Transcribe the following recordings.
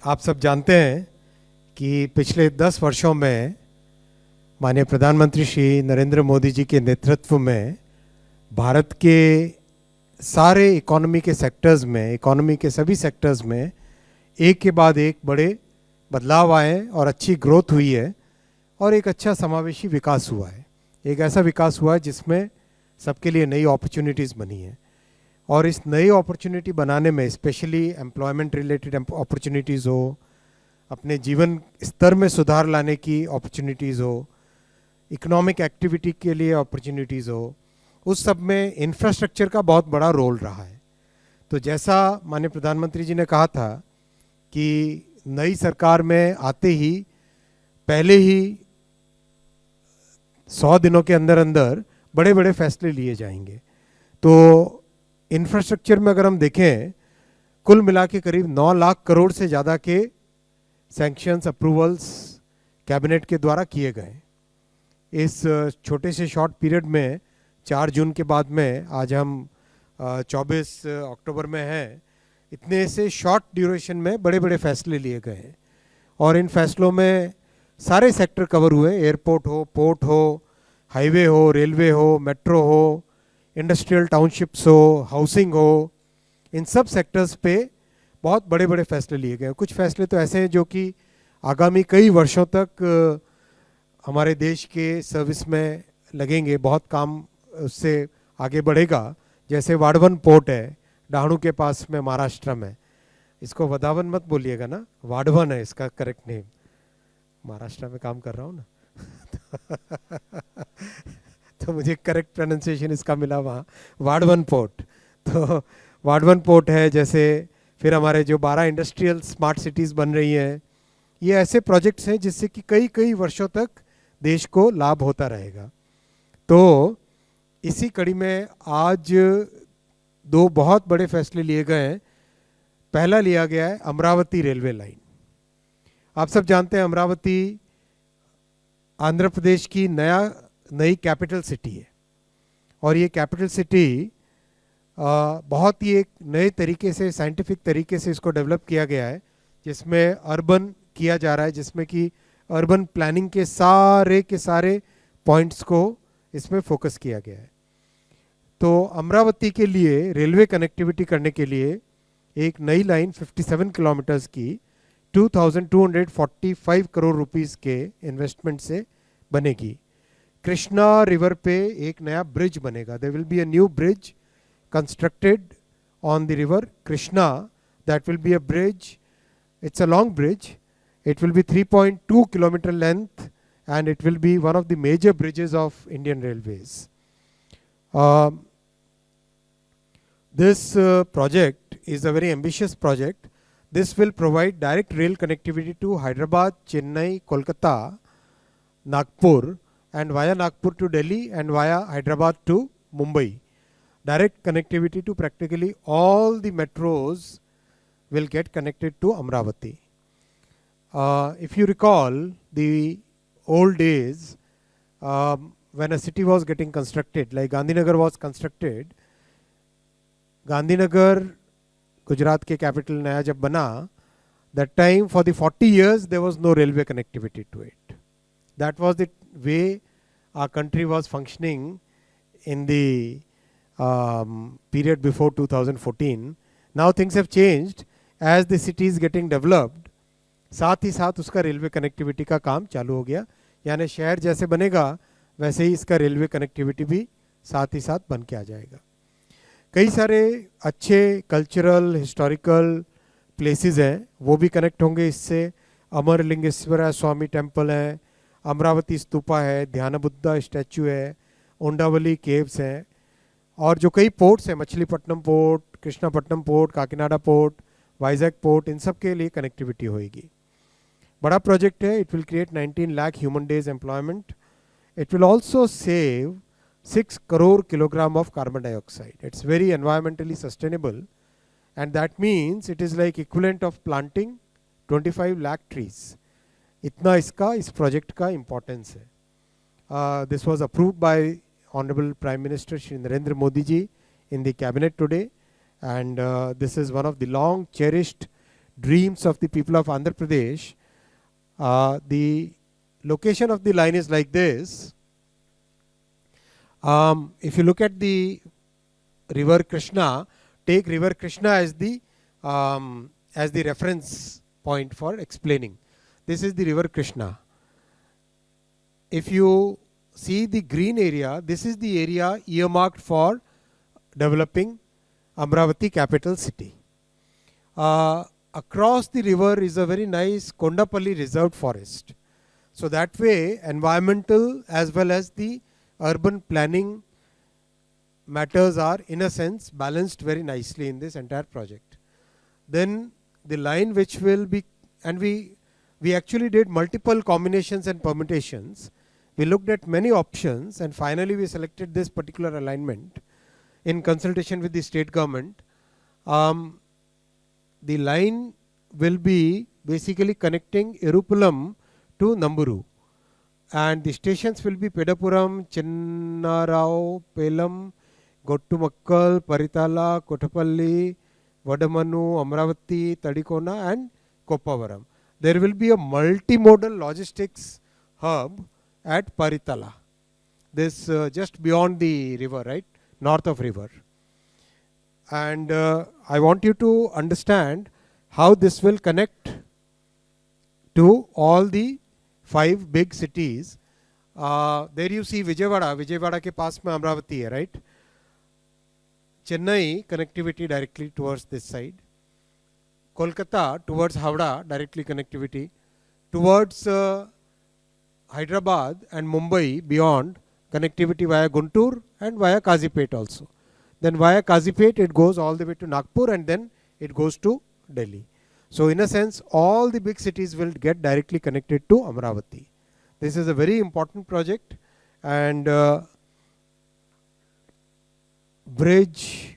आप सब जानते हैं कि पिछले 10 वर्षों में माननीय प्रधानमंत्री श्री नरेंद्र मोदी जी के नेतृत्व में भारत के सारे इकोनॉमी के सेक्टर्स में, इकोनॉमी के सभी सेक्टर्स में एक के बाद एक बड़े बदलाव आए हैं और अच्छी ग्रोथ हुई है और एक अच्छा समावेशी विकास हुआ है। एक ऐसा विकास हुआ है जिसमें सबके लिए नई अपॉर्चुनिटीज़ बनी हैं और इस नई अपॉर्चुनिटी बनाने में स्पेशली एम्प्लॉयमेंट रिलेटेड अपॉर्चुनिटीज़ हो, अपने जीवन स्तर में सुधार लाने की अपॉर्चुनिटीज़ हो, इकोनॉमिक एक्टिविटी के लिए अपॉर्चुनिटीज़ हो, उस सब में इंफ्रास्ट्रक्चर का बहुत बड़ा रोल रहा है। तो जैसा माननीय प्रधानमंत्री जी ने कहा था कि नई सरकार में आते ही पहले ही 100 दिनों के अंदर अंदर बड़े बड़े फैसले लिए जाएंगे। तो इंफ्रास्ट्रक्चर में अगर हम देखें, कुल मिला के करीब 9 लाख करोड़ से ज़्यादा के सैंक्शंस अप्रूवल्स कैबिनेट के द्वारा किए गए। इस छोटे से शॉर्ट पीरियड में 4 जून के बाद में आज हम 24 अक्टूबर में हैं, इतने से शॉर्ट ड्यूरेशन में बड़े बड़े फैसले लिए गए हैं और इन फैसलों में सारे सेक्टर कवर हुए। एयरपोर्ट हो, पोर्ट हो, हाईवे हो, रेलवे हो, मेट्रो हो, इंडस्ट्रियल टाउनशिप्स हो, हाउसिंग हो, इन सब सेक्टर्स पे बहुत बड़े बड़े फैसले लिए गए। कुछ फैसले तो ऐसे हैं जो कि आगामी कई वर्षों तक हमारे देश के सर्विस में लगेंगे, बहुत काम उससे आगे बढ़ेगा। जैसे वाडवन पोर्ट है डाहणू के पास में, महाराष्ट्र में। इसको वदावन मत बोलिएगा ना, वाडवन है इसका करेक्ट नेम। महाराष्ट्र में काम कर रहा हूँ ना तो मुझे करेक्ट प्रोनाउंसिएशन इसका मिला वहाँ, वाडवन पोर्ट। तो वाडवन पोर्ट है, जैसे फिर हमारे जो 12 इंडस्ट्रियल स्मार्ट सिटीज़ बन रही हैं, ये ऐसे प्रोजेक्ट्स हैं जिससे कि कई कई वर्षों तक देश को लाभ होता रहेगा। तो इसी कड़ी में आज 2 बहुत बड़े फैसले लिए गए हैं। पहला लिया गया है अमरावती रेलवे लाइन। आप सब जानते हैं अमरावती आंध्र प्रदेश की नई कैपिटल सिटी है और ये कैपिटल सिटी बहुत ही एक नए तरीके से, साइंटिफिक तरीके से इसको डेवलप किया गया है, जिसमें अर्बन किया जा रहा है, जिसमें कि अर्बन प्लानिंग के सारे पॉइंट्स को इसमें फोकस किया गया है। तो अमरावती के लिए रेलवे कनेक्टिविटी करने के लिए एक नई लाइन 57 किलोमीटर्स की 2245 करोड़ रुपीस के इन्वेस्टमेंट से बनेगी। कृष्णा रिवर पे एक नया ब्रिज बनेगा। There will be a new bridge constructed on the river Krishna. That will be a bridge. It's a long bridge. It will be 3.2 kilometer length and it will be one of the major bridges of Indian Railways. This project is a very ambitious project. This will provide direct rail connectivity to Hyderabad, Chennai, Kolkata, Nagpur, and via Nagpur to Delhi and via Hyderabad to Mumbai. Direct connectivity to practically all the metros will get connected to Amravati. If you recall the old days, when a city was getting constructed, like Gandhinagar was constructed, Gandhinagar, Gujarat ke capital naya jab bana, that time for the 40 years there was no railway connectivity to it. That was the way our country was functioning in the period before 2014. Now things have changed. As the city is getting developed, साथ ही साथ उसका railway connectivity का काम चालू हो गया। यानी शहर जैसे बनेगा वैसे ही इसका रेलवे कनेक्टिविटी भी साथ ही साथ बन के आ जाएगा। कई सारे अच्छे कल्चरल हिस्टोरिकल प्लेसेस हैं, वो भी कनेक्ट होंगे इससे। अमरलिंगेश्वरा स्वामी टेम्पल है, अमरावती स्तूपा है, ध्यान बुद्धा स्टैचू है, ओंडावली केव्स हैं और जो कई पोर्ट्स हैं, Machilipatnam port, Krishnapatnam port, Kakinada port, Vizag port, इन सब के लिए कनेक्टिविटी होएगी। बड़ा प्रोजेक्ट है। It will create 19 lakh human days employment. It will also save 6 crore kilogram of carbon dioxide. It's very environmentally sustainable and that means it is like equivalent of planting 25 lakh trees. इतना इसका, इस प्रोजेक्ट का importance है। This was approved by Honorable Prime Minister Shri Narendra Modi ji in the cabinet today, and this is one of the long cherished dreams of the people of Andhra Pradesh. The location of the line is like this. If you look at the river Krishna, take river Krishna as the reference point for explaining. This is the river Krishna. If you see the green area, this is the area earmarked for developing Amravati capital city. Across the river is a very nice Kondapalli reserved forest. So that way environmental as well as the urban planning matters are in a sense balanced very nicely in this entire project. Then the line which will be, and we actually did multiple combinations and permutations. We looked at many options and finally we selected this particular alignment in consultation with the state government. The line will be basically connecting Irupulam to Namburu, and the stations will be Pedapuram, Chinnarao, Pelam, Gottumakkal, Paritala, Kotapalli, Vadamanu, Amravati, Tadikona and Koppavaram. There will be a multimodal logistics hub at Paritala. This just beyond the river, right? North of river. And I want you to understand how this will connect to all the 5 big cities. There you see Vijayawada. Vijayawada के पास में अमरावती है, right? Chennai connectivity directly towards this side. Kolkata towards Howrah directly connectivity. Towards Hyderabad and Mumbai beyond connectivity via Guntur and via Kazipet also. Then via Kazipet it goes all the way to Nagpur and then it goes to Delhi. So in a sense all the big cities will get directly connected to Amravati. This is a very important project, and bridge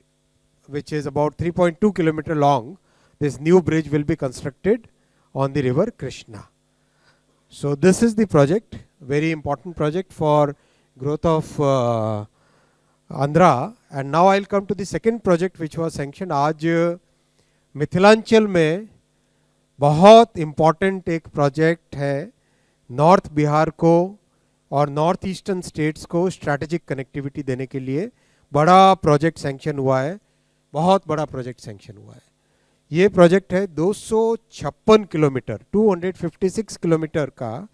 which is about 3.2 kilometer long, this new bridge will be constructed on the river Krishna. So this is the project, very important project for growth of Andhra. And now I'll come to the second project which was sanctioned. आज मिथिलांचल में बहुत important एक project है, north Bihar को और north eastern states को strategic connectivity देने के लिए बड़ा प्रोजेक्ट सैंक्शन हुआ है, बहुत बड़ा प्रोजेक्ट सैंक्शन हुआ है. ये प्रोजेक्ट है 256 किलोमीटर 256 किलोमीटर का,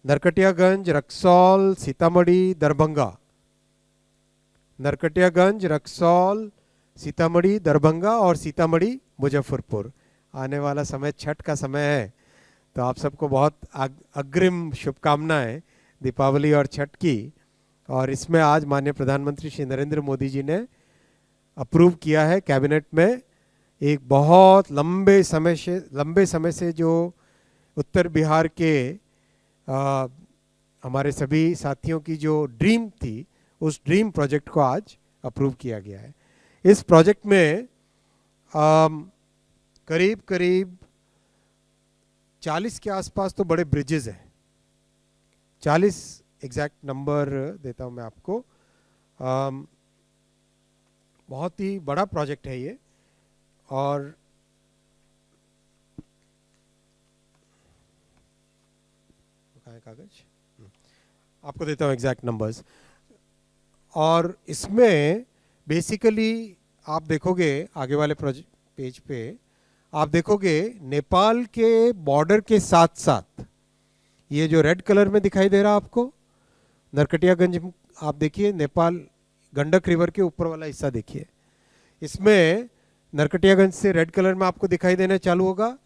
नरकटियागंज, रक्सौल, सीतामढ़ी, दरभंगा. नरकटियागंज, रक्सौल, सीतामढ़ी, दरभंगा और सीतामढ़ी, मुजफ्फरपुर. आने वाला समय छठ का समय है, तो आप सबको बहुत अग्रिम शुभकामनाएं दीपावली और छठ की. और इसमें आज माननीय प्रधानमंत्री श्री नरेंद्र मोदी जी ने अप्रूव किया है कैबिनेट में एक बहुत लंबे समय से जो उत्तर बिहार के हमारे सभी साथियों की जो ड्रीम थी, उस ड्रीम प्रोजेक्ट को आज अप्रूव किया गया है. इस प्रोजेक्ट में करीब करीब 40 के आसपास तो बड़े ब्रिजेस हैं. 40 एग्जैक्ट नंबर देता हूं मैं आपको. बहुत ही बड़ा प्रोजेक्ट है ये. और कागज आपको देता हूं एग्जैक्ट नंबर्स. और इसमें बेसिकली आप देखोगे आगे वाले पेज पे आप देखोगे नेपाल के बॉर्डर के साथ साथ ये जो रेड कलर में दिखाई दे रहा आपको नरकटियागंज, आप देखिए नेपाल गंडक रिवर के ऊपर वाला हिस्सा देखिए. इसमें नरकटियागंज से रेड कलर में आपको दिखाई देना चालू होगा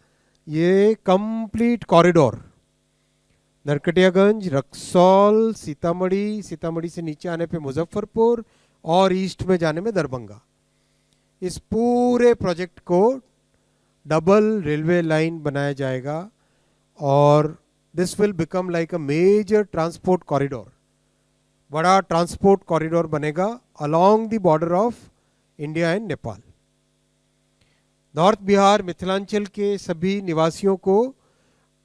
ये कंप्लीट कॉरिडोर. नरकटियागंज, रक्सौल, सीतामढ़ी, सीतामढ़ी से नीचे आने पे मुजफ्फरपुर और ईस्ट में जाने में दरभंगा. इस पूरे प्रोजेक्ट को डबल रेलवे लाइन बनाया जाएगा और this will become like a major transport corridor. बड़ा ट्रांसपोर्ट कॉरिडोर बनेगा along the border of India and Nepal. North Bihar, Mithilanchal के सभी निवासियों को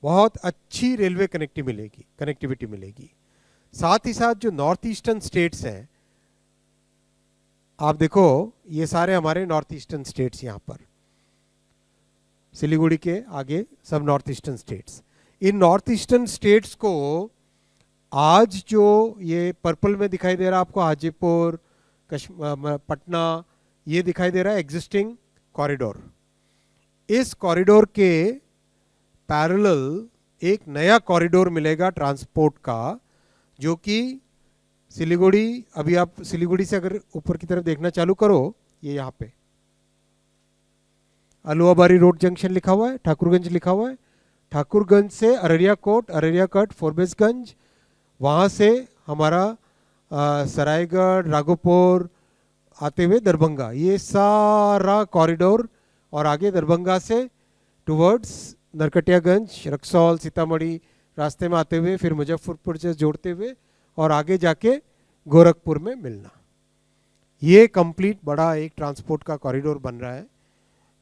बहुत अच्छी रेलवे कनेक्टिविटी मिलेगी. साथ ही साथ जो नॉर्थ ईस्टर्न स्टेट्स हैं, आप देखो ये सारे हमारे नॉर्थ ईस्टर्न स्टेट्स यहाँ पर, सिलीगुड़ी के आगे सब नॉर्थ ईस्टर्न स्टेट्स। इन नॉर्थ ईस्टर्न स्टेट्स को आज जो ये पर्पल में दिखाई दे रहा है आपको, हाजीपुर, पटना, ये दिखाई दे रहा है एग्जिस्टिंग कॉरिडोर। इस कॉरिडोर के पैरेलल एक नया कॉरिडोर मिलेगा ट्रांसपोर्ट का, जो कि सिलीगुड़ी, अभी आप सिलीगुड़ी से अगर ऊपर की तरफ देखना चालू करो, ये यहाँ पे अलुआबारी रोड जंक्शन लिखा हुआ है, ठाकुरगंज लिखा हुआ है, ठाकुरगंज से अररिया कोट, अररिया कट, फोरबेसगंज, वहाँ से हमारा सरायगढ़, राघोपुर आते हुए दरभंगा, ये सारा कॉरिडोर, और आगे दरभंगा से टुवर्ड्स नरकटियागंज, रक्सौल, सीतामढ़ी रास्ते में आते हुए फिर मुजफ्फरपुर से जोड़ते हुए और आगे जाके गोरखपुर में मिलना। ये कंप्लीट बड़ा एक ट्रांसपोर्ट का कॉरिडोर बन रहा है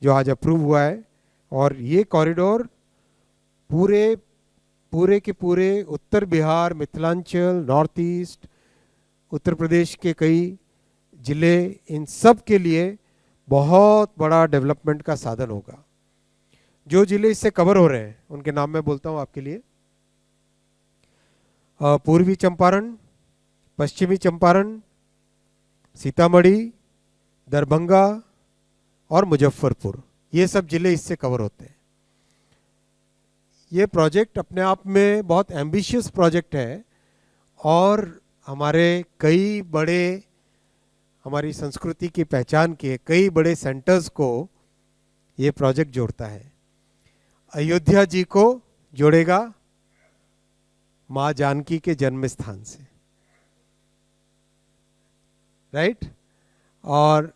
जो आज अप्रूव हुआ है। और ये कॉरिडोर पूरे के पूरे उत्तर बिहार, मिथिलांचल, नॉर्थ ईस्ट, उत्तर प्रदेश के कई जिले, इन सब के लिए बहुत बड़ा डेवलपमेंट का साधन होगा। जो जिले इससे कवर हो रहे हैं उनके नाम मैं बोलता हूं आपके लिए। पूर्वी चंपारण, पश्चिमी चंपारण, सीतामढ़ी, दरभंगा और मुजफ्फरपुर, ये सब जिले इससे कवर होते हैं। ये प्रोजेक्ट अपने आप में बहुत एम्बिशियस प्रोजेक्ट है और हमारे कई बड़े, हमारी संस्कृति की पहचान के कई बड़े सेंटर्स को ये प्रोजेक्ट जोड़ता है। अयोध्या जी को जोड़ेगा माँ जानकी के जन्म स्थान से, राइट, और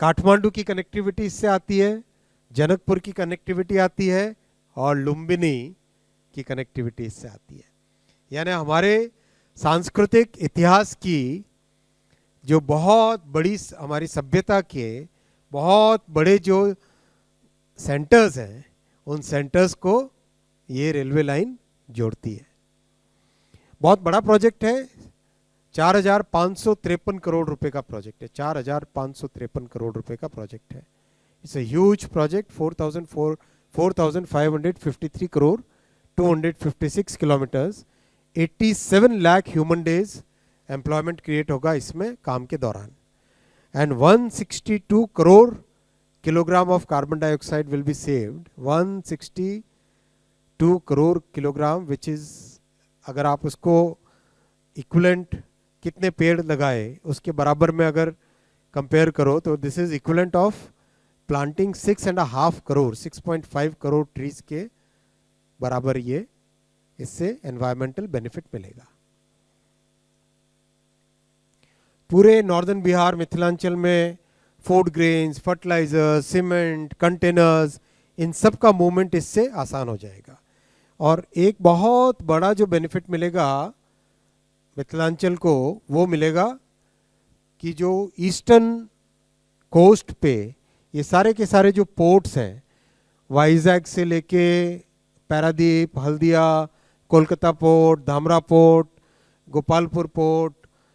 काठमांडू की कनेक्टिविटी इससे आती है, जनकपुर की कनेक्टिविटी आती है और लुम्बिनी की कनेक्टिविटी इससे आती है। यानी हमारे सांस्कृतिक इतिहास की जो बहुत बड़ी, हमारी सभ्यता के बहुत बड़े जो सेंटर्स हैं, उन सेंटर्स को ये रेलवे लाइन जोड़ती है। बहुत बड़ा प्रोजेक्ट है, 4,553 करोड़ रुपए का प्रोजेक्ट है, 4,553 करोड़ रुपए का प्रोजेक्ट है। It's a huge project, 4,553 crore, 256 kilometres, 87 lakh human days employment create होगा इसमें काम के दौरान, and 162 crore kilogram of carbon dioxide will be saved. 162 crore kilogram, which is, अगर आप उसको इक्विवेलेंट कितने पेड़ लगाए उसके बराबर में अगर कंपेयर करो तो this is equivalent of planting 6.5 crore, 6.5 crore trees के बराबर ये इससे एनवायरमेंटल बेनिफिट मिलेगा। पूरे नॉर्दर्न बिहार, मिथिलांचल में food grains, fertiliser, cement, containers, इन सब का मूवमेंट इससे आसान हो जाएगा। और एक बहुत बड़ा जो बेनिफिट मिलेगा मिथिलांचल को, वो मिलेगा कि जो ईस्टर्न कोस्ट पे ये सारे के सारे जो पोर्ट्स हैं, वाइजैग से लेके Paradip, Haldia, Kolkata port, Dhamra port, Gopalpur port,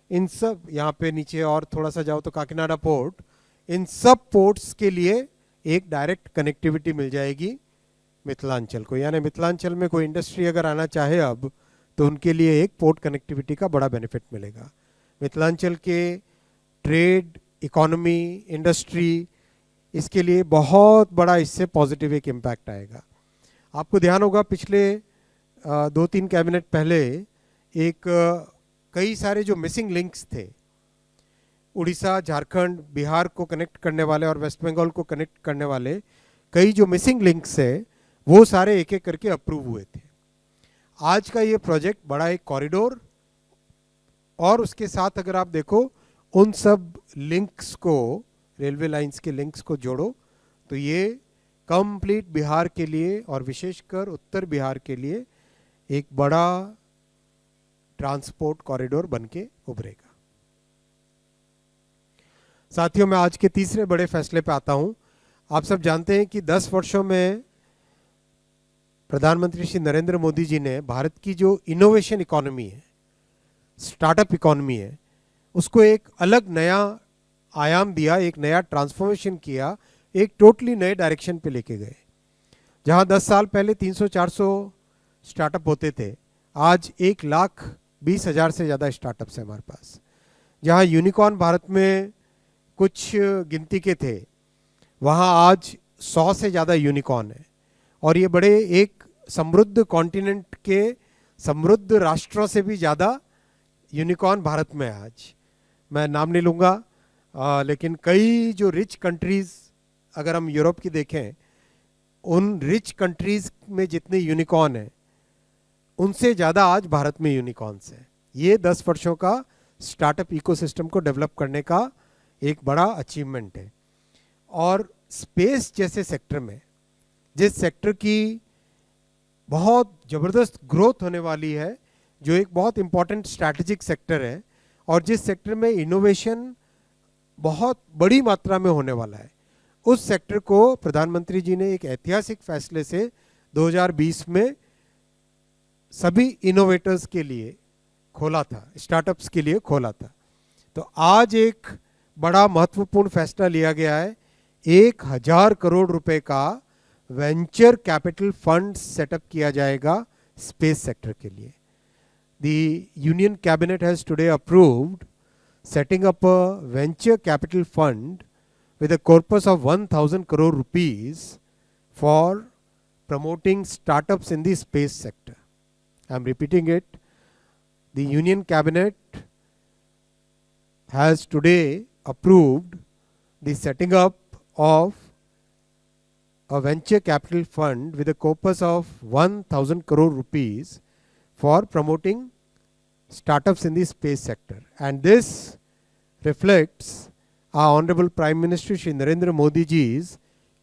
इन सब, यहाँ पे नीचे और थोड़ा सा जाओ तो काकीनाडा पोर्ट, इन सब पोर्ट्स के लिए एक डायरेक्ट कनेक्टिविटी मिल जाएगी मिथिलांचल को। यानी मिथिलांचल में कोई इंडस्ट्री अगर आना चाहे अब, तो उनके लिए एक पोर्ट कनेक्टिविटी का बड़ा बेनिफिट मिलेगा। मिथिलांचल के ट्रेड, इकोनॉमी, इंडस्ट्री, इसके लिए बहुत बड़ा इससे पॉजिटिव एक इम्पैक्ट आएगा। आपको ध्यान होगा पिछले 2-3 कैबिनेट पहले एक कई सारे जो मिसिंग लिंक्स थे, उड़ीसा, झारखंड, बिहार को कनेक्ट करने वाले और वेस्ट बंगाल को कनेक्ट करने वाले कई जो मिसिंग लिंक्स है, वो सारे एक एक करके अप्रूव हुए थे। आज का ये प्रोजेक्ट बड़ा एक कॉरिडोर, और उसके साथ अगर आप देखो उन सब लिंक्स को, रेलवे लाइंस के लिंक्स को जोड़ो, तो ये कंप्लीट बिहार के लिए और विशेषकर उत्तर बिहार के लिए एक बड़ा ट्रांसपोर्ट कॉरिडोर बनके उभरेगा। साथियों, मैं आज के तीसरे बड़े फैसले पे आता हूं। आप सब जानते हैं कि 10 वर्षों में प्रधानमंत्री श्री नरेंद्र मोदी जी ने भारत की जो इनोवेशन इकोनॉमी है, स्टार्टअप इकोनॉमी है, उसको एक अलग नया आयाम दिया, एक नया ट्रांसफॉर्मेशन किया, एक टोटली नए डायरेक्शन पे लेके गए। जहां 10 साल पहले 300-400 स्टार्टअप होते थे, आज 1,20,000 से ज़्यादा स्टार्टअप्स हैं हमारे पास। जहां यूनिकॉर्न भारत में कुछ गिनती के थे, वहां आज 100 से ज़्यादा यूनिकॉर्न है। और ये बड़े एक समृद्ध कॉन्टिनेंट के समृद्ध राष्ट्रों से भी ज़्यादा यूनिकॉर्न भारत में है आज। मैं नाम नहीं लूँगा, लेकिन कई जो रिच कंट्रीज़ अगर हम यूरोप की देखें, उन रिच कंट्रीज़ में जितने यूनिकॉर्न हैं उनसे ज़्यादा आज भारत में यूनिकॉर्न्स हैं। ये 10 वर्षों का स्टार्टअप इकोसिस्टम को डेवलप करने का एक बड़ा अचीवमेंट है। और स्पेस जैसे सेक्टर में, जिस सेक्टर की बहुत ज़बरदस्त ग्रोथ होने वाली है, जो एक बहुत इम्पॉर्टेंट स्ट्रैटेजिक सेक्टर है, और जिस सेक्टर में इनोवेशन बहुत बड़ी मात्रा में होने वाला है, उस सेक्टर को प्रधानमंत्री जी ने एक ऐतिहासिक फैसले से 2020 में सभी इनोवेटर्स के लिए खोला था, स्टार्टअप्स के लिए खोला था। तो आज एक बड़ा महत्वपूर्ण फैसला लिया गया है, 1,000 करोड़ रुपए का वेंचर कैपिटल फंड सेटअप किया जाएगा स्पेस सेक्टर के लिए। The Union Cabinet has today approved setting up a venture capital fund with a corpus of 1,000 crore rupees for promoting startups in the space sector. I am repeating it. The Union Cabinet has today approved the setting up of a venture capital fund with a corpus of 1,000 crore rupees for promoting startups in the space sector. And this reflects our Honorable Prime Minister Shri Narendra Modi ji's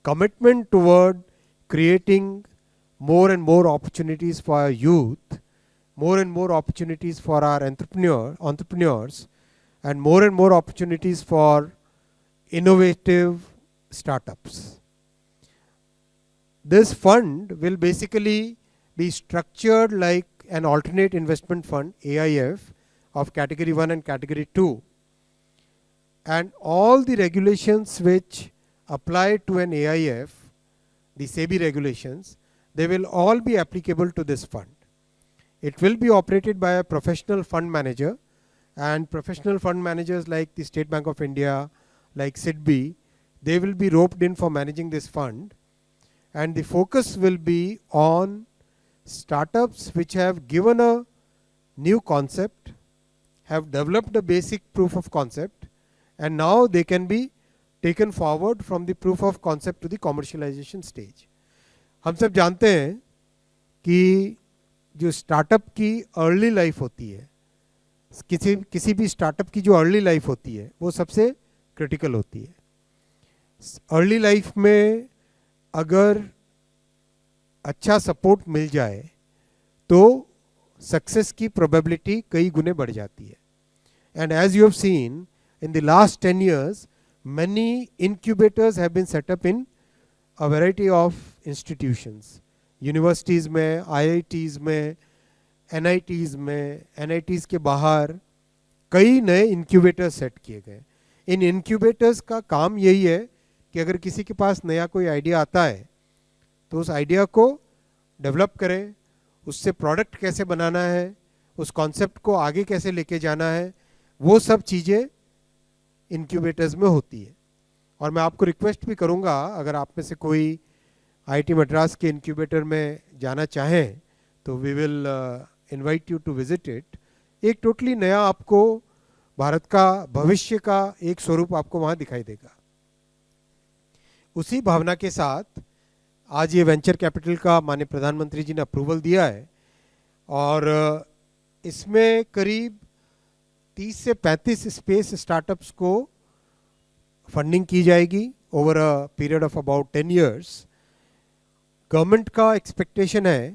commitment toward creating more and more opportunities for our youth, more and more opportunities for our entrepreneurs, and more opportunities for innovative startups. This fund will basically be structured like an alternate investment fund, AIF, of category 1 and category 2. And all the regulations which apply to an AIF, the SEBI regulations, they will all be applicable to this fund. It will be operated by a professional fund manager, and professional fund managers like the State Bank of India, like SIDBI, they will be roped in for managing this fund. And the focus will be on startups which have given a new concept, have developed a basic proof of concept, and now they can be taken forward from the proof of concept to the commercialization stage. हम सब जानते हैं कि जो startup की early life होती है, किसी भी स्टार्टअप की जो अर्ली लाइफ होती है वो सबसे क्रिटिकल होती है। अर्ली लाइफ में अगर अच्छा सपोर्ट मिल जाए तो सक्सेस की प्रोबेबिलिटी कई गुने बढ़ जाती है। And as you have seen in the last 10 years, many incubators have been set up in a variety of institutions, universities में, IITs में, NITs में, NITs के बाहर कई नए इंक्यूबेटर्स सेट किए गए। इन इंक्यूबेटर्स का काम यही है कि अगर किसी के पास नया कोई आइडिया आता है तो उस आइडिया को डेवलप करें, उससे प्रोडक्ट कैसे बनाना है, उस कॉन्सेप्ट को आगे कैसे लेके जाना है, वो सब चीज़ें इंक्यूबेटर्स में होती है। और मैं आपको रिक्वेस्ट भी करूँगा, अगर आप में से कोई IIT मद्रास के इंक्यूबेटर में जाना चाहें तो we will invite you to visit it. एक टोटली नया आपको भारत का भविष्य का एक स्वरूप आपको वहाँ दिखाई देगा। उसी भावना के साथ आज ये वेंचर कैपिटल का माननीय प्रधानमंत्री जी ने अप्रूवल दिया है, और इसमें करीब 30 से 35 स्पेस स्टार्टअप्स को फंडिंग की जाएगी over a period of about 10 years। Government का एक्सपेक्टेशन है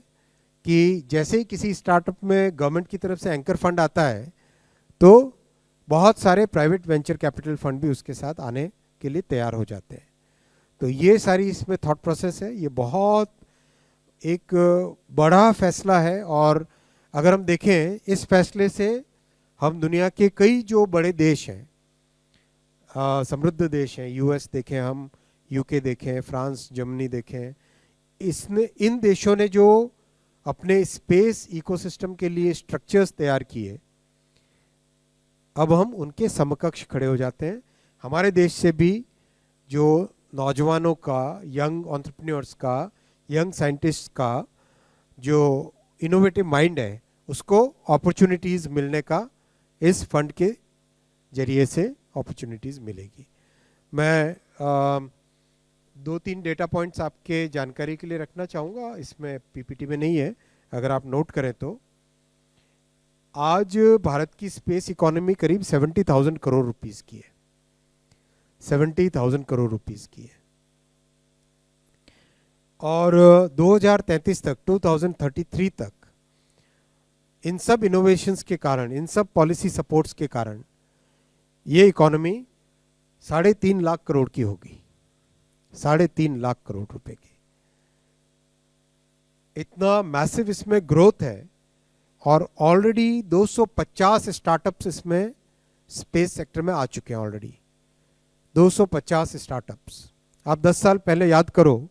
कि जैसे ही किसी स्टार्टअप में गवर्नमेंट की तरफ से एंकर फंड आता है तो बहुत सारे प्राइवेट वेंचर कैपिटल फंड भी उसके साथ आने के लिए तैयार हो जाते हैं। तो ये सारी इसमें थॉट प्रोसेस है। ये बहुत एक बड़ा फैसला है, और अगर हम देखें इस फैसले से हम दुनिया के कई जो बड़े देश हैं, समृद्ध देश हैं, US देखें हम, UK देखें, फ्रांस, जर्मनी देखें, इसने इन देशों ने जो अपने स्पेस इकोसिस्टम के लिए स्ट्रक्चर्स तैयार किए, अब हम उनके समकक्ष खड़े हो जाते हैं। हमारे देश से भी जो नौजवानों का, यंग एंटरप्रेन्योर्स का, यंग साइंटिस्ट का जो इनोवेटिव माइंड है, उसको अपॉर्चुनिटीज़ मिलने का इस फंड के जरिए से अपॉर्चुनिटीज़ मिलेगी। मैं 2-3 डेटा पॉइंट्स आपके जानकारी के लिए रखना चाहूँगा, इसमें पीपीटी में नहीं है, अगर आप नोट करें तो आज भारत की स्पेस इकोनॉमी करीब 70,000 करोड़ रुपीस की है, 70,000 करोड़ रुपीस की है। और 2033 तक, 2033 तक इन सब इनोवेशंस के कारण, इन सब पॉलिसी सपोर्ट्स के कारण ये इकोनॉमी 3.5 लाख करोड़ की होगी, 3.5 लाख करोड़ रुपए की। इतना मैसिव इसमें ग्रोथ है और ऑलरेडी 250 स्टार्टअप्स इसमें स्पेस सेक्टर में आ चुके हैं ऑलरेडी, 250 स्टार्टअप्स। आप 10 साल पहले याद करो,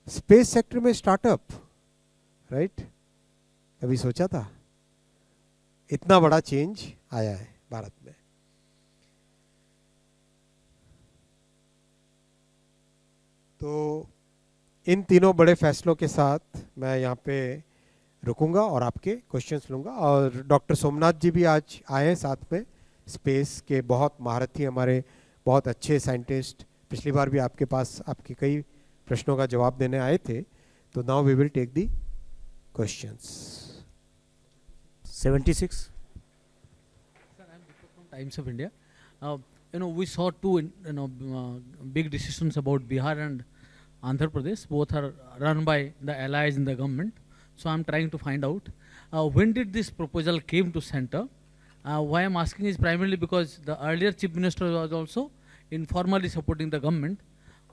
स्पेस सेक्टर में स्टार्टअप, राइट, कभी सोचा था? इतना बड़ा चेंज आया है भारत में। तो इन तीनों बड़े फैसलों के साथ मैं यहाँ पे रुकूंगा और आपके क्वेश्चंस लूँगा। और डॉक्टर सोमनाथ जी भी आज आए हैं साथ में, स्पेस के बहुत महारथी, हमारे बहुत अच्छे साइंटिस्ट, पिछली बार भी आपके पास आपके कई प्रश्नों का जवाब देने आए थे। तो now we will take the questions. 76. Sir, I am Deepak from Times of India. We saw two big decisions about Bihar and Andhra Pradesh. Both are run by the allies in the government. So I am trying to find out when did this proposal came to center. Why I am asking is primarily because the earlier chief minister was also informally supporting the government.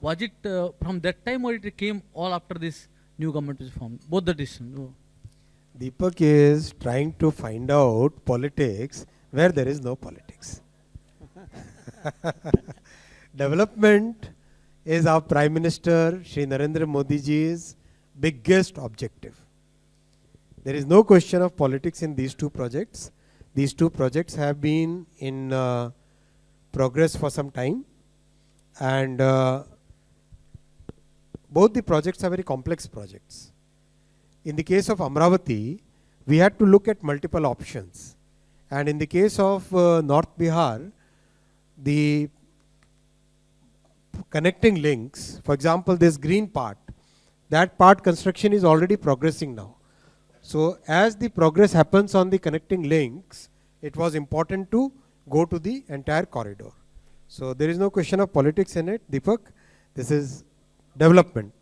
Was it from that time or it came all after this new government was formed? Both the decisions. Deepak is trying to find out politics where there is no politics. Development is our Prime Minister Shri Narendra Modi ji's biggest objective. There is no question of politics in these two projects. These two projects have been in progress for some time, and both the projects are very complex projects. In the case of Amravati, we had to look at multiple options. And in the case of North Bihar, the connecting links, for example, this green part, that part construction is already progressing now. So as the progress happens on the connecting links, it was important to go to the entire corridor. So there is no question of politics in it, Deepak. This is development.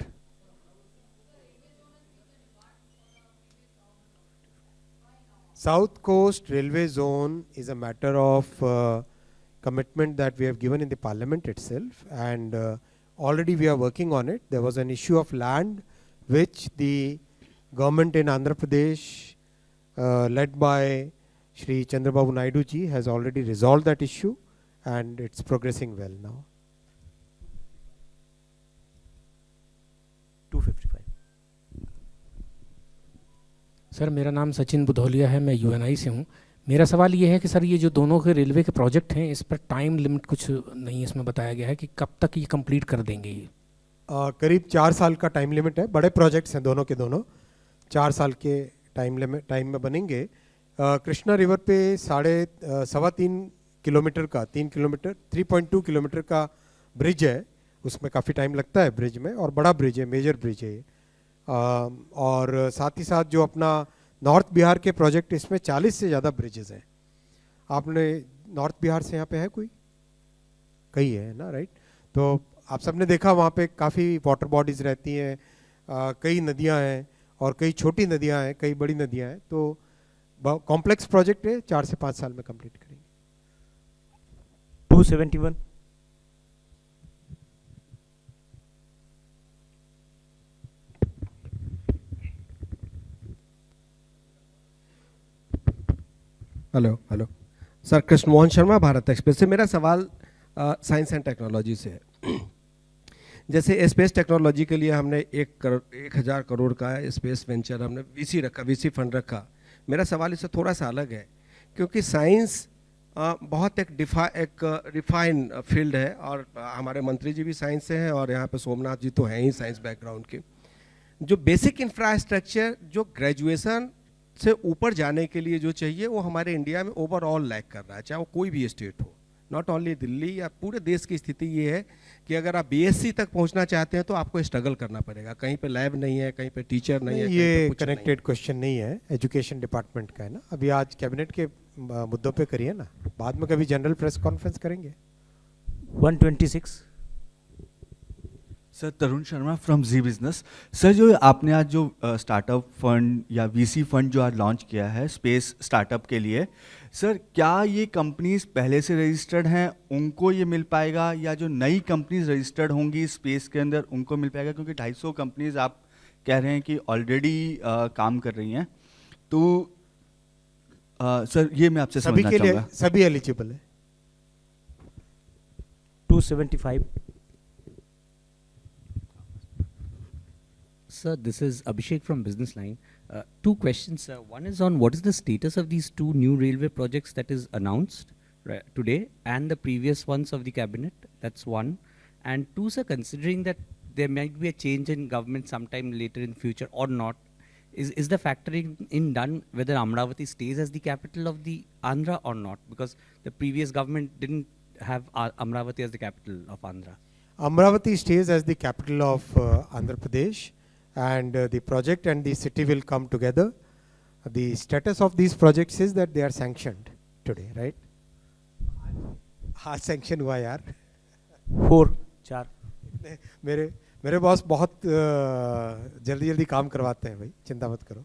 South Coast Railway Zone is a matter of commitment that we have given in the parliament itself, and already we are working on it. There was an issue of land which the government in Andhra Pradesh led by Shri Chandrababu Naidu ji has already resolved that issue, and it's progressing well now. 255. Sir मेरा नाम सचिन बुधौलिया है, मैं Uni से हूँ। मेरा सवाल ये है कि सर ये जो दोनों के रेलवे के प्रोजेक्ट हैं, इस पर टाइम लिमिट कुछ नहीं इसमें बताया गया है कि कब तक ये कंप्लीट कर देंगे ये? करीब 4 साल का टाइम लिमिट है। बड़े प्रोजेक्ट्स हैं दोनों के दोनों, 4 साल के टाइम में बनेंगे। कृष्णा रिवर पे 3.25 किलोमीटर का 3.2 किलोमीटर का ब्रिज है, उसमें काफ़ी टाइम लगता है ब्रिज में, और बड़ा ब्रिज है, मेजर ब्रिज है। और साथ ही साथ जो अपना नॉर्थ बिहार के प्रोजेक्ट, इसमें 40 से ज़्यादा ब्रिजेस हैं। आपने नॉर्थ बिहार से यहाँ पे है कोई? कई है ना, राइट? तो आप सबने देखा वहाँ पे काफ़ी वाटर बॉडीज़ रहती हैं, कई नदियाँ हैं और कई छोटी नदियाँ हैं, कई बड़ी नदियाँ हैं। तो कॉम्प्लेक्स प्रोजेक्ट है, 4 से 5 साल में कंप्लीट करेंगे। 271. Hello sir, Krishnamohan Sharma, Bharat express से। मेरा सवाल साइंस एंड टेक्नोलॉजी से है। जैसे स्पेस टेक्नोलॉजी के लिए हमने 1,000 करोड़ का स्पेस वेंचर हमने वीसी रखा, वीसी फंड रखा। मेरा सवाल इससे थोड़ा सा अलग है, क्योंकि साइंस बहुत एक रिफाइन फील्ड है, और हमारे मंत्री जी भी साइंस से हैं, और यहाँ पे सोमनाथ जी तो हैं ही साइंस बैकग्राउंड के। जो बेसिक इंफ्रास्ट्रक्चर जो ग्रेजुएशन से ऊपर जाने के लिए जो चाहिए, वो हमारे इंडिया में ओवरऑल लैक कर रहा है, चाहे वो कोई भी स्टेट हो, नॉट ओनली दिल्ली, या पूरे देश की स्थिति ये है कि अगर आप बीएससी तक पहुंचना चाहते हैं तो आपको स्ट्रगल करना पड़ेगा। कहीं पे लैब नहीं है, कहीं पे टीचर नहीं है, कहीं पे ये कुछ नहीं है। कनेक्टेड क्वेश्चन नहीं है, एजुकेशन डिपार्टमेंट का है ना। अभी आज कैबिनेट के मुद्दों पे करिए ना, बाद में कभी जनरल प्रेस कॉन्फ्रेंस करेंगे। 126। Sir Tarun Sharma from Zee business. Sir जो आपने आज जो स्टार्टअप फंड या वीसी फंड जो आज लॉन्च किया है स्पेस स्टार्टअप के लिए, सर क्या ये कंपनीज पहले से रजिस्टर्ड हैं उनको ये मिल पाएगा, या जो नई कंपनीज रजिस्टर्ड होंगी स्पेस के अंदर उनको मिल पाएगा? क्योंकि 250 कंपनीज आप कह रहे हैं कि ऑलरेडी काम कर रही हैं, तो सर ये मैं आपसे सभी समझना के लिए चाहूँगा। सभी एलिजिबल है। 275। Sir, this is Abhishek from Business Line. Two questions. One is on what is the status of these two new railway projects that is announced today and the previous ones of the cabinet. That's one. And two, sir, considering that there might be a change in government sometime later in future or not, is the factoring in done whether Amravati stays as the capital of the Andhra or not? Because the previous government didn't have Amravati as the capital of Andhra. Amravati stays as the capital of Andhra Pradesh, and the project and the city will come together. The status of these projects is that they are sanctioned today, right? हाँ sanction हुआ यार। 4 मेरे boss बहुत जल्दी जल्दी काम करवाते हैं भाई, चिंता मत करो।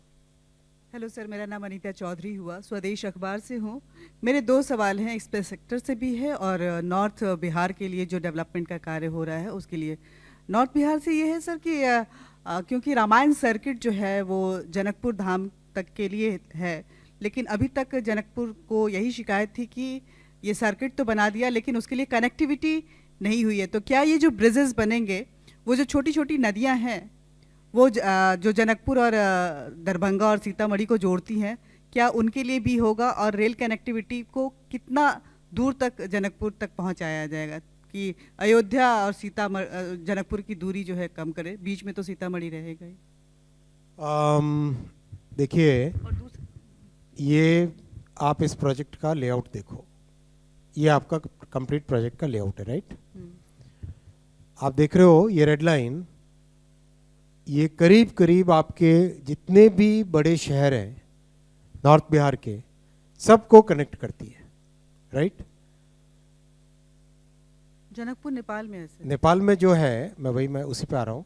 हेलो सर, मेरा नाम अनीता चौधरी हुआ, स्वदेश अखबार से हूँ। मेरे दो सवाल हैं, स्पेस सेक्टर से भी है और नॉर्थ बिहार के लिए जो डेवलपमेंट का कार्य हो रहा है उसके लिए। नॉर्थ बिहार से ये है सर कि क्योंकि रामायण सर्किट जो है वो जनकपुर धाम तक के लिए है, लेकिन अभी तक जनकपुर को यही शिकायत थी कि ये सर्किट तो बना दिया लेकिन उसके लिए कनेक्टिविटी नहीं हुई है। तो क्या ये जो ब्रिजेस बनेंगे, वो जो छोटी छोटी नदियाँ हैं वो जो जनकपुर और दरभंगा और सीतामढ़ी को जोड़ती हैं, क्या उनके लिए भी होगा? और रेल कनेक्टिविटी को कितना दूर तक जनकपुर तक पहुंचाया जाएगा कि अयोध्या और जनकपुर की दूरी जो है कम करे? बीच में तो सीतामढ़ी रहेगा ही। देखिए, ये आप इस प्रोजेक्ट का लेआउट देखो, ये आपका कंप्लीट प्रोजेक्ट का लेआउट है, राइट? आप देख रहे हो ये रेड लाइन, ये करीब करीब आपके जितने भी बड़े शहर हैं नॉर्थ बिहार के सबको कनेक्ट करती है, राइट? जनकपुर नेपाल में है सर। नेपाल में जो है, मैं उसी पे आ रहा हूँ।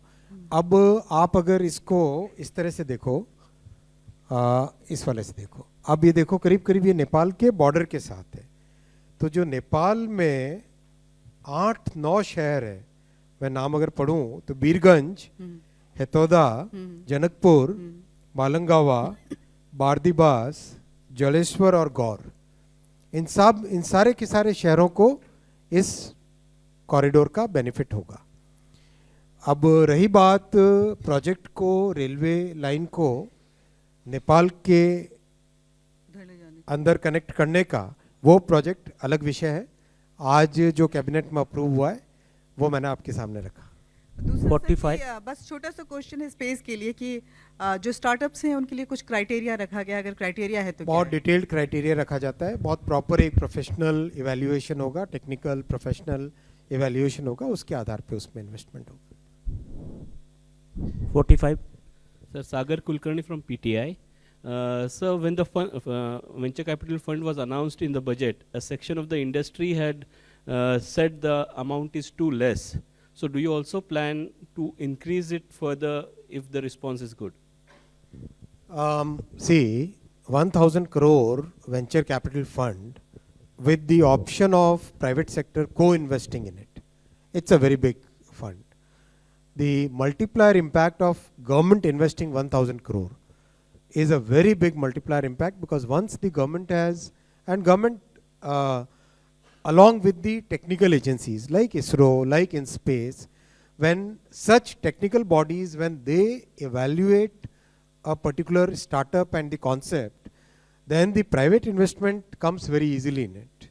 अब आप अगर इसको इस तरह से देखो, इस वाले से देखो, अब ये देखो करीब करीब ये नेपाल के बॉर्डर के साथ है। तो जो नेपाल में 8-9 शहर है, मैं नाम अगर पढ़ूं तो बीरगंज, हेतौदा, जनकपुर, मालंगावा, बारदीबास, जलेश्वर और गौर, इन सारे के सारे शहरों को इस कॉरिडोर का बेनिफिट होगा। अब रही बात प्रोजेक्ट को, रेलवे लाइन को नेपाल के अंदर कनेक्ट करने का, वो प्रोजेक्ट अलग विषय है। आज जो कैबिनेट में अप्रूव हुआ है वो मैंने आपके सामने रखा। दूसरा 45 सर, बस छोटा सा क्वेश्चन है स्पेस के लिए कि जो स्टार्टअप्स हैं उनके लिए कुछ क्राइटेरिया रखा गया, अगर क्राइटेरिया है तो बहुत क्या है? डिटेल्ड क्राइटेरिया रखा जाता है, बहुत प्रॉपर एक प्रोफेशनल इवैल्यूएशन होगा, टेक्निकल प्रोफेशनल इवैल्यूएशन होगा, उसके आधार पे उसमें इन्वेस्टमेंट होगा। 45। Sir, Sagar Kulkarni from PTI. Sir, when the venture capital fund was announced in the budget, a section of the industry had said the amount is too less. So do you also plan to increase it further if the response is good? See, 1,000 crore venture capital fund with the option of private sector co-investing in it. It's a very big fund. The multiplier impact of government investing 1,000 crore is a very big multiplier impact, because once the government has, and government along with the technical agencies like ISRO, like InSpace, when such technical bodies, when they evaluate a particular startup and the concept, then the private investment comes very easily in it.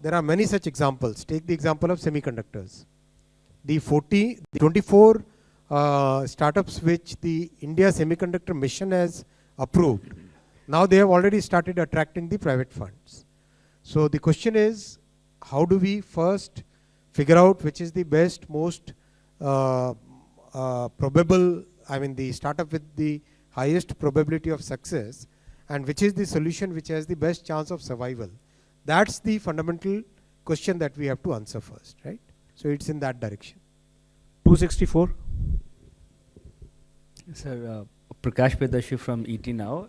There are many such examples. Take the example of semiconductors. The 24 startups which the India Semiconductor Mission has approved, now they have already started attracting the private funds. So the question is, how do we first figure out which is the best, most probable, the startup with the highest probability of success, and which is the solution which has the best chance of survival? That's the fundamental question that we have to answer first, right? So it's in that direction. 264. Sir, Prakash Pedashi from ET Now.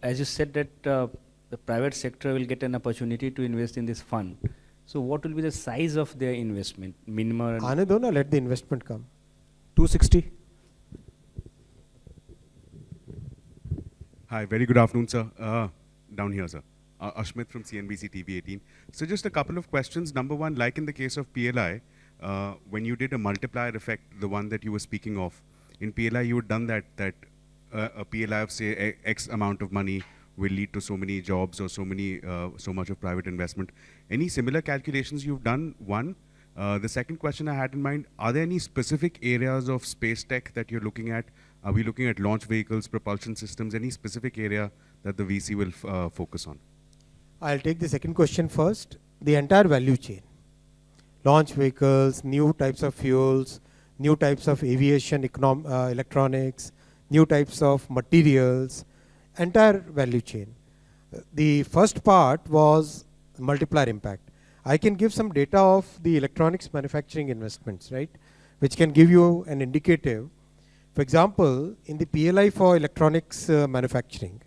As you said that the private sector will get an opportunity to invest in this fund. So what will be the size of their investment? Minimum? Aane do na, let the investment come. 260. Hi, very good afternoon, sir. Down here, sir. Ashmit from CNBC TV 18. So just a couple of questions. Number one, like in the case of PLI, when you did a multiplier effect, the one that you were speaking of, in PLI you had done that a PLI of say X amount of money will lead to so many jobs or so much of private investment. Any similar calculations you've done? One. The second question I had in mind, are there any specific areas of space tech that you're looking at? Are we looking at launch vehicles, propulsion systems, any specific area that the VC will focus on? I'll take the second question first. The entire value chain. Launch vehicles, new types of fuels, new types of aviation, electronics, new types of materials, entire value chain. The first part was multiplier impact. I can give some data of the electronics manufacturing investments, right, which can give you an indicative. For example, in the PLI for electronics manufacturing,